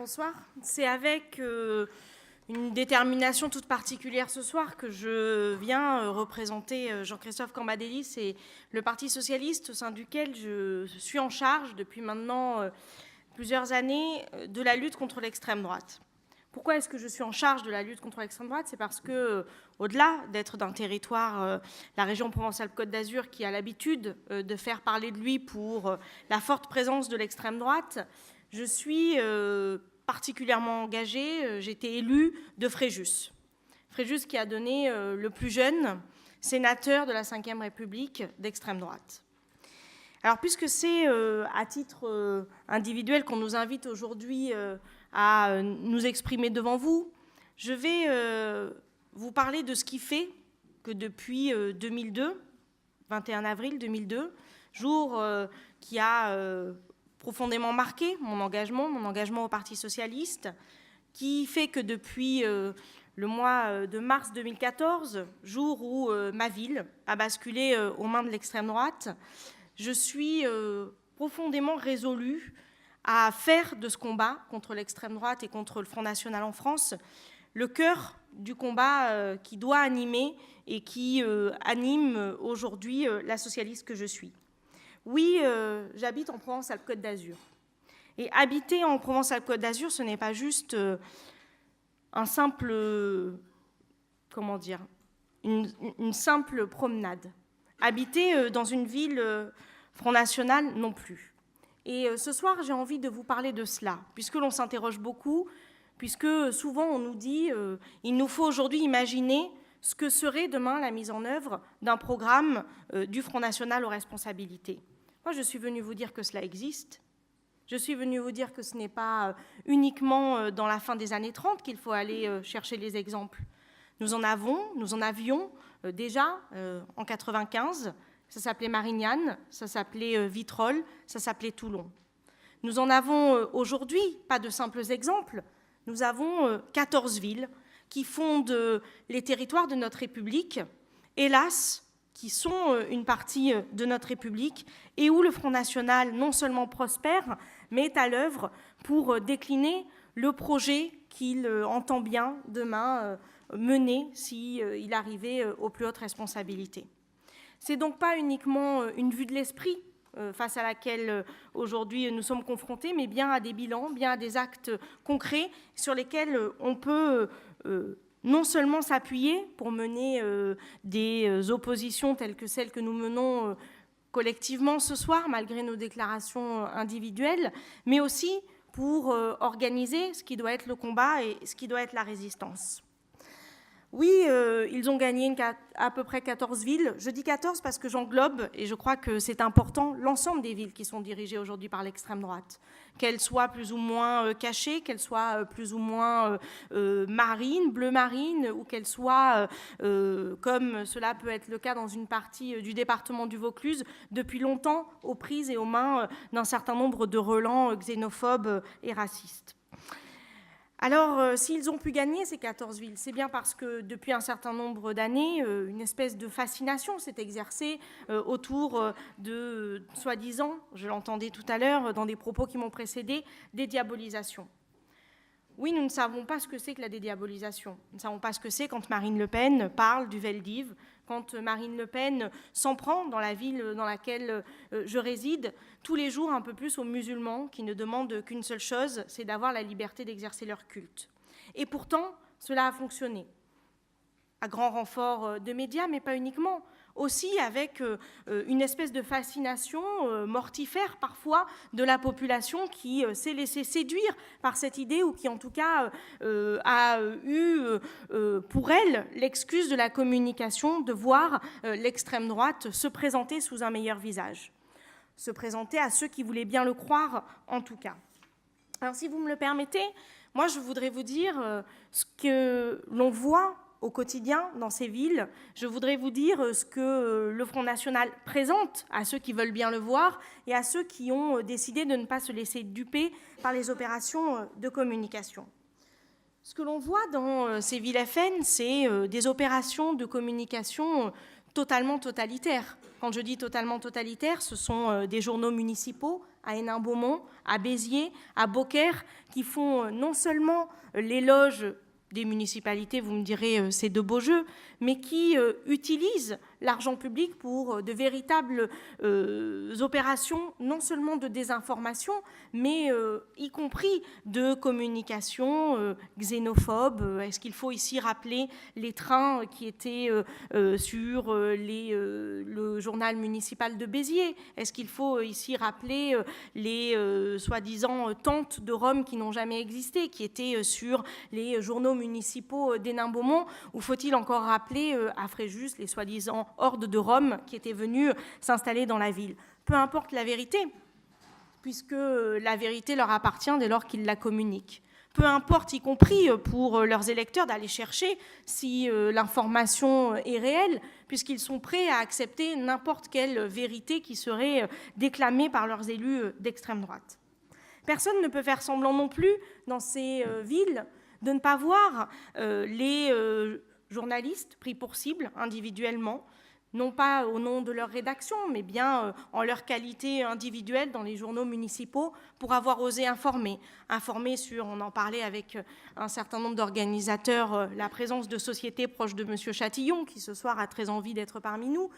Bonsoir. C'est avec une détermination toute particulière ce soir que je viens représenter Jean-Christophe Cambadélis et le Parti socialiste au sein duquel je suis en charge depuis maintenant plusieurs années de la lutte contre l'extrême droite. Pourquoi est-ce que je suis en charge de la lutte contre l'extrême droite? C'est parce que, au-delà d'être d'un territoire, la région Provence-Alpes-Côte d'Azur, qui a l'habitude de faire parler de lui pour la forte présence de l'extrême droite, je suis particulièrement engagée. J'ai été élue de Fréjus. Fréjus qui a donné le plus jeune sénateur de la Ve République d'extrême droite. Alors, puisque c'est à titre individuel qu'on nous invite aujourd'hui à nous exprimer devant vous, je vais vous parler de ce qui fait que depuis 2002, 21 avril 2002, jour qui a profondément marqué mon engagement au Parti socialiste, qui fait que depuis le mois de mars 2014, jour où ma ville a basculé aux mains de l'extrême droite, je suis profondément résolue à faire de ce combat contre l'extrême droite et contre le Front National en France le cœur du combat qui doit animer et qui anime aujourd'hui la socialiste que je suis. Oui, j'habite en Provence-Alpes-Côte d'Azur. Et habiter en Provence-Alpes-Côte d'Azur, ce n'est pas juste un simple, une simple promenade. Habiter dans une ville Front National, non plus. Et ce soir, j'ai envie de vous parler de cela, puisque l'on s'interroge beaucoup, puisque souvent on nous dit il nous faut aujourd'hui imaginer ce que serait demain la mise en œuvre d'un programme du Front National aux responsabilités. Moi, je suis venue vous dire que cela existe. Je suis venue vous dire que ce n'est pas uniquement dans la fin des années 30 qu'il faut aller chercher les exemples. Nous en avions déjà en 95. Ça s'appelait Marignane, ça s'appelait Vitrolles, ça s'appelait Toulon. Nous en avons aujourd'hui, pas de simples exemples, nous avons 14 villes qui fondent les territoires de notre République, hélas, qui sont une partie de notre République, et où le Front National non seulement prospère, mais est à l'œuvre pour décliner le projet qu'il entend bien demain mener s'il arrivait aux plus hautes responsabilités. C'est donc pas uniquement une vue de l'esprit face à laquelle aujourd'hui nous sommes confrontés, mais bien à des bilans, bien à des actes concrets sur lesquels on peut non seulement s'appuyer pour mener des oppositions telles que celles que nous menons collectivement ce soir, malgré nos déclarations individuelles, mais aussi pour organiser ce qui doit être le combat et ce qui doit être la résistance. Oui, ils ont gagné à peu près 14 villes. Je dis 14 parce que j'englobe, et je crois que c'est important, l'ensemble des villes qui sont dirigées aujourd'hui par l'extrême droite. Qu'elles soient plus ou moins cachées, qu'elles soient plus ou moins marines, bleu marine, ou qu'elles soient, comme cela peut être le cas dans une partie du département du Vaucluse, depuis longtemps aux prises et aux mains d'un certain nombre de relents xénophobes et racistes. Alors, s'ils ont pu gagner ces 14 villes, c'est bien parce que depuis un certain nombre d'années, une espèce de fascination s'est exercée autour de, soi-disant, je l'entendais tout à l'heure dans des propos qui m'ont précédé, des diabolisations. Oui, nous ne savons pas ce que c'est que la dédiabolisation. Nous ne savons pas ce que c'est quand Marine Le Pen parle du Veldiv, quand Marine Le Pen s'en prend dans la ville dans laquelle je réside, tous les jours un peu plus aux musulmans qui ne demandent qu'une seule chose, c'est d'avoir la liberté d'exercer leur culte. Et pourtant, cela a fonctionné, à grand renfort de médias, mais pas uniquement. Aussi avec une espèce de fascination mortifère parfois de la population qui s'est laissée séduire par cette idée ou qui en tout cas a eu pour elle l'excuse de la communication de voir l'extrême droite se présenter sous un meilleur visage, se présenter à ceux qui voulaient bien le croire en tout cas. Alors si vous me le permettez, moi je voudrais vous dire ce que l'on voit au quotidien dans ces villes. Je voudrais vous dire ce que le Front National présente à ceux qui veulent bien le voir et à ceux qui ont décidé de ne pas se laisser duper par les opérations de communication. Ce que l'on voit dans ces villes FN, c'est des opérations de communication totalement totalitaires. Quand je dis totalement totalitaires, ce sont des journaux municipaux à Hénin-Beaumont, à Béziers, à Beaucaire, qui font non seulement l'éloge des municipalités, vous me direz, c'est de beaux jeux, mais qui utilisent l'argent public pour de véritables opérations, non seulement de désinformation, mais y compris de communication xénophobe. Est-ce qu'il faut ici rappeler les trains qui étaient sur le journal municipal de Béziers? Est-ce qu'il faut ici rappeler les soi-disant tentes de Rome qui n'ont jamais existé, qui étaient sur les journaux municipaux d'Hénin-Beaumont? Ou faut-il encore rappeler à Fréjus les soi-disant hordes de Roms qui étaient venus s'installer dans la ville? Peu importe la vérité, puisque la vérité leur appartient dès lors qu'ils la communiquent. Peu importe, y compris pour leurs électeurs, d'aller chercher si l'information est réelle, puisqu'ils sont prêts à accepter n'importe quelle vérité qui serait déclamée par leurs élus d'extrême droite. Personne ne peut faire semblant non plus, dans ces villes, de ne pas voir les journalistes pris pour cible individuellement, non pas au nom de leur rédaction, mais bien en leur qualité individuelle dans les journaux municipaux, pour avoir osé informer sur, on en parlait avec un certain nombre d'organisateurs, la présence de sociétés proches de M. Chatillon, qui ce soir a très envie d'être parmi nous,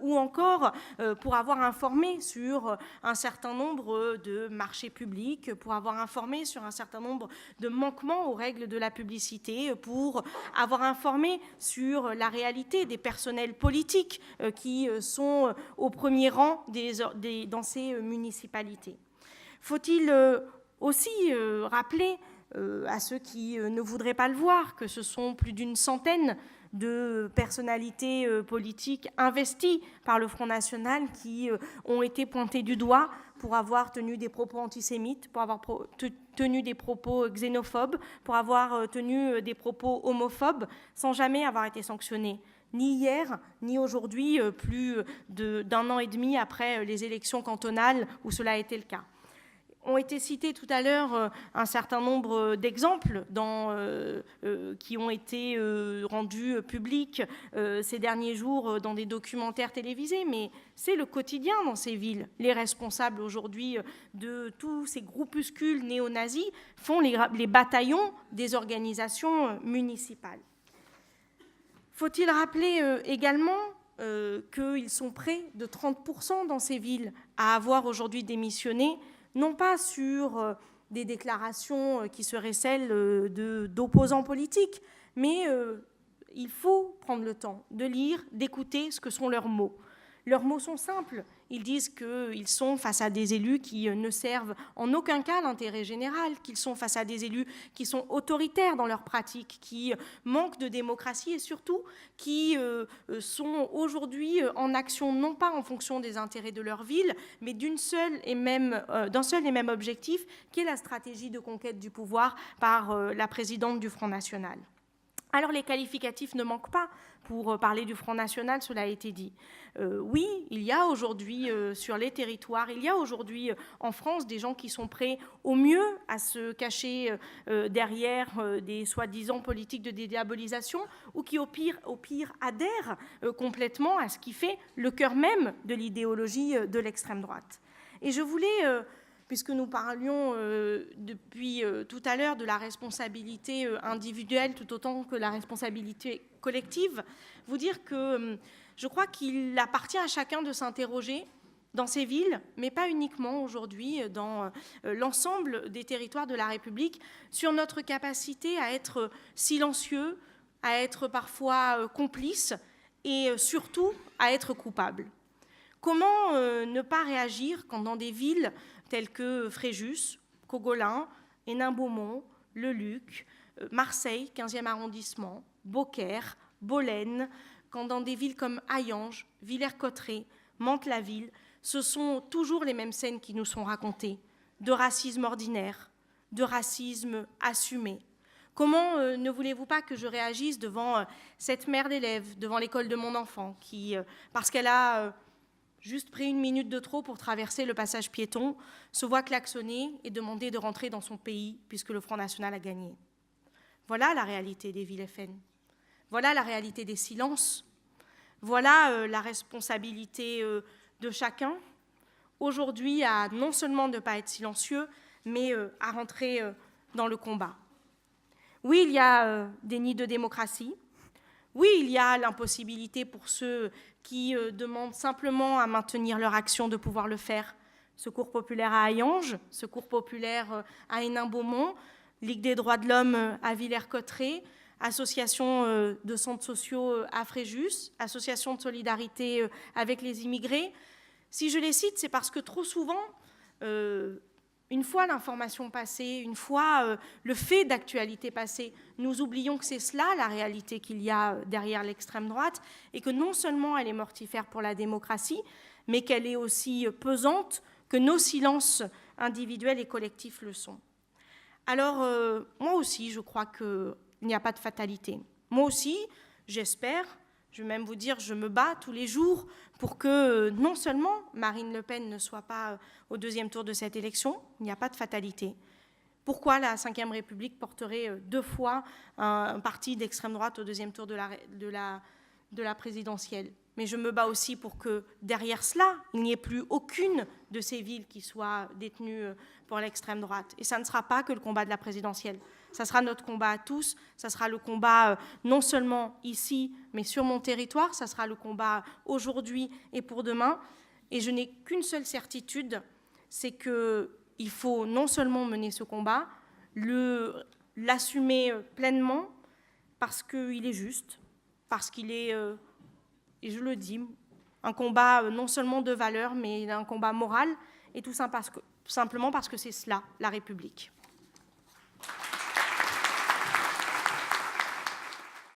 ou encore pour avoir informé sur un certain nombre de marchés publics, pour avoir informé sur un certain nombre de manquements aux règles de la publicité, pour avoir informé sur la réalité des personnels politiques qui sont au premier rang dans ces municipalités. Faut-il aussi rappeler à ceux qui ne voudraient pas le voir que ce sont plus d'une centaine de personnalités politiques investies par le Front National qui ont été pointées du doigt pour avoir tenu des propos antisémites, pour avoir tenu des propos xénophobes, pour avoir tenu des propos homophobes, sans jamais avoir été sanctionnés. Ni hier, ni aujourd'hui, plus d'un an et demi après les élections cantonales où cela a été le cas. Ont été cités tout à l'heure un certain nombre d'exemples qui ont été rendus publics ces derniers jours dans des documentaires télévisés, mais c'est le quotidien dans ces villes. Les responsables aujourd'hui de tous ces groupuscules néo-nazis font les bataillons des organisations municipales. Faut-il rappeler également qu'ils sont près de 30% dans ces villes à avoir aujourd'hui démissionné, non pas sur des déclarations qui seraient celles d'opposants politiques, mais il faut prendre le temps de lire, d'écouter ce que sont leurs mots. Leurs mots sont simples. Ils disent qu'ils sont face à des élus qui ne servent en aucun cas l'intérêt général, qu'ils sont face à des élus qui sont autoritaires dans leurs pratiques, qui manquent de démocratie et surtout qui sont aujourd'hui en action non pas en fonction des intérêts de leur ville, mais d'un seul et même objectif, qui est la stratégie de conquête du pouvoir par la présidente du Front National. Alors les qualificatifs ne manquent pas pour parler du Front National, cela a été dit. Oui, il y a aujourd'hui sur les territoires, il y a aujourd'hui en France des gens qui sont prêts au mieux à se cacher derrière des soi-disant politiques de dédiabolisation ou qui au pire adhèrent complètement à ce qui fait le cœur même de l'idéologie de l'extrême droite. Et je voulais... puisque nous parlions depuis tout à l'heure de la responsabilité individuelle tout autant que la responsabilité collective, vous dire que je crois qu'il appartient à chacun de s'interroger dans ces villes, mais pas uniquement aujourd'hui, dans l'ensemble des territoires de la République, sur notre capacité à être silencieux, à être parfois complice et surtout à être coupable. Comment ne pas réagir quand dans des villes tels que Fréjus, Cogolin, Hénin-Beaumont, Le Luc, Marseille, 15e arrondissement, Beaucaire, Bolène, quand dans des villes comme Hayange, Villers-Cotterêts, Mantes-la-Ville, ce sont toujours les mêmes scènes qui nous sont racontées, de racisme ordinaire, de racisme assumé. Comment ne voulez-vous pas que je réagisse devant cette mère d'élève, devant l'école de mon enfant, qui, parce qu'elle a... juste pris une minute de trop pour traverser le passage piéton, se voit klaxonner et demander de rentrer dans son pays puisque le Front National a gagné. Voilà la réalité des villes FN. Voilà la réalité des silences. Voilà la responsabilité de chacun, aujourd'hui, à non seulement ne pas être silencieux, mais à rentrer dans le combat. Oui, il y a des nids de démocratie. Oui, il y a l'impossibilité pour ceux qui demandent simplement à maintenir leur action de pouvoir le faire. Secours populaire à Hayange, Secours populaire à Hénin-Beaumont, Ligue des droits de l'homme à Villers-Cotterêts, Association de centres sociaux à Fréjus, Association de solidarité avec les immigrés. Si je les cite, c'est parce que trop souvent, une fois l'information passée, une fois le fait d'actualité passé, nous oublions que c'est cela la réalité qu'il y a derrière l'extrême droite et que non seulement elle est mortifère pour la démocratie, mais qu'elle est aussi pesante que nos silences individuels et collectifs le sont. Alors, moi aussi, je crois qu'il n'y a pas de fatalité. Moi aussi, j'espère, je vais même vous dire, je me bats tous les jours pour que non seulement Marine Le Pen ne soit pas au deuxième tour de cette élection, il n'y a pas de fatalité. Pourquoi la Ve République porterait 2 fois un parti d'extrême droite au deuxième tour de la présidentielle? Mais je me bats aussi pour que derrière cela, il n'y ait plus aucune de ces villes qui soit détenue pour l'extrême droite. Et ça ne sera pas que le combat de la présidentielle. Ça sera notre combat à tous. Ça sera le combat non seulement ici, mais sur mon territoire. Ça sera le combat aujourd'hui et pour demain. Et je n'ai qu'une seule certitude, c'est qu'il faut non seulement mener ce combat, l'assumer pleinement, parce qu'il est juste, parce qu'il est... et je le dis, un combat non seulement de valeurs, mais un combat moral, et tout simplement parce que c'est cela, la République.